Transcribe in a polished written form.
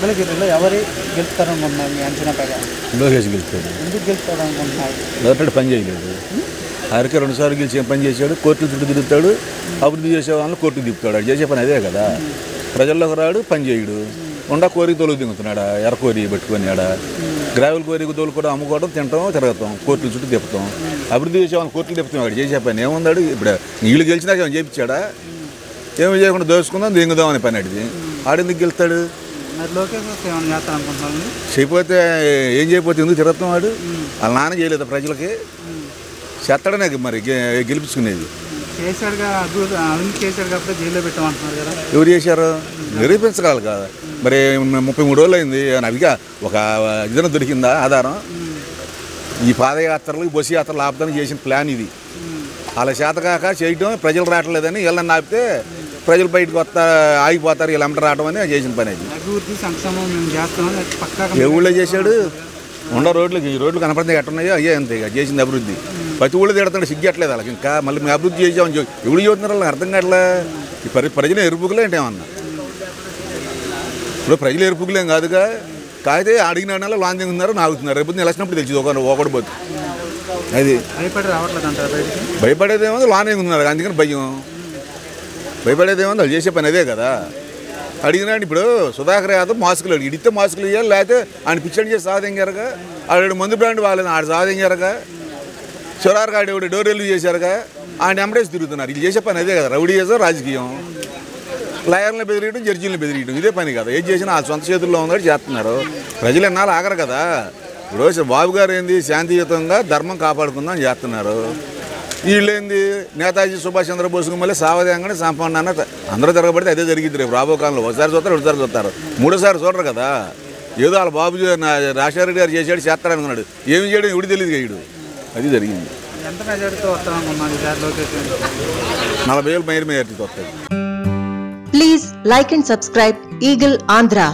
మంగళగిరిలో ఎవరు గెలుస్తారనుకుంటున్నారు మీ అంచనా ప్రకారం? లోకేష్ గెలుస్తాడు. ఎందుకు గెలుస్తాడు అనుకుంటున్నారు? డైరెక్ట్ పని చేయలేదు. ఆయనకి 2 సార్లు గెలిచి పని చేశాడు, కోర్టులు చుట్టూ తిరుగుతాడు, అభివృద్ధి చేసే వాళ్ళని కోర్టుకు తిప్పుతాడు. అది చేసే పని అదే కదా. ప్రజల్లోకి రాడు, పని చేయడు, ఉండా కోరి తోలుకు దిగుతున్నాడా, ఎర్రకోరి పెట్టుకొని ఆడ గ్రావెల్ కోరికి తోలు కూడా అమ్ముకోవడం, తింటాం, తిరగతాం, కోర్టుల చుట్టూ తిప్పుతాం. అభివృద్ధి చేసే వాళ్ళని కోర్టులు తిప్పుతాం. చేసే పని ఏముందాడు? ఇప్పుడు నీళ్ళు గెలిచినాక ఏమైనా చేయించాడా? ఏమి చేయకుండా దోసుకుందాం, దింగుదాం అనే పని అడిగి ఆడెందుకు గెలుస్తాడు? చేయకపోతే ఏం చేయకపోతే ఎందుకు తిరుగుతాం? వాడు వాళ్ళ నాన్న చేయలేదు ప్రజలకి, చేస్తాడనే మరి గెలిపించుకునేది. ఎవరు చేశారు? నిరూపించగలరు కదా. మరి 33 రోజులు అయింది, అవిగా ఒక ఇదన దొరికిందా ఆధారం? ఈ పాదయాత్రలు, బస్సు యాత్రలు ఆపుతానికి చేసిన ప్లాన్ ఇది. వాళ్ళ చేతకాక చేయటం, ప్రజలు రావట్లేదని వీళ్ళని ఆపితే ప్రజలు బయటకు ఆగిపోతారు, వీళ్ళు అమ్మట రావడం అని చేసిన పని అది. ఏ ఊళ్ళో చేశాడు? ఉండ రోడ్లు కనపడితే ఎట్టున్నాయో అయ్యే అంతే ఇక చేసింది అభివృద్ధి. ప్రతి ఊళ్ళో తిడతాడు, సిగ్గట్లేదు వాళ్ళకి. ఇంకా మళ్ళీ మేము అభివృద్ధి చేసామని ఎవరు చదువుతున్నారు? వాళ్ళకి అర్థం కావట్లే. ఈ ప్రజలు ఎరుపుకులే అంటే ఏమన్నా? ఇప్పుడు ప్రజలు ఎరుపుకులేం కాదుగా. కాకపోతే అడిగిన నెల లాంచింగ్ ఉన్నారు, నాగుతున్నారు. రేపు నిలచినప్పుడు తెలిసి ఒకటి పోతుంది. అది భయపడేదేమో లాంచింగ్ ఉన్నారు, అందుకని భయం. భయపడేదేమో వాళ్ళు చేసే పని అదే కదా. అడిగినాడు ఇప్పుడు సుధాకర్ యాదవ్ మాస్కులు అడిగి ఇడితే మాస్కులు ఇవ్వాలి, లేకపోతే ఆయన పిచ్చడి చేసి సాధించారుగా. ఆడు మందు బ్రాండ్ వాళ్ళని ఆడు సాధించారుగా. చివరారు ఆడు ఎవడు డోర్ డెలివరీ చేశారుగా. ఆయన ఎంబడేసి తిరుగుతున్నారు. ఇది చేసే పని అదే కదా. రౌడీ చేసే రాజకీయం, లాయర్లను బెదిరియడం, జడ్జీలను బెదిరియడం, ఇదే పని కదా. ఏం చేసినా ఆ సొంత చేతుల్లో ఉందని చేస్తున్నారు. ప్రజలు ఎన్నాళ్ళు ఆగరు కదా. ఇప్పుడు బాబు గారు ఏంది శాంతియుతంగా ధర్మం కాపాడుకుందాం అని చేస్తున్నారు. వీళ్ళేంది నేతాజీ సుభాష్ చంద్రబోస్కు మళ్ళీ సావధానంగానే సంపన్న అందరూ తిరగబడితే అదే జరిగింది. రేపు రాబో కాలంలో ఒకసారి చూస్తారు, 2సారి చూస్తారు, 3సారి చూడరు కదా. ఏదో వాళ్ళ బాబు రాజశేఖర గారు చేశాడు, చేస్తాడనుకున్నాడు. ఏమి చేయడం ఎవడు తెలియదు కదా. అది జరిగింది. 40,000 మెజారిటీతో వస్తాయి. Please like and subscribe Eagle Andhra.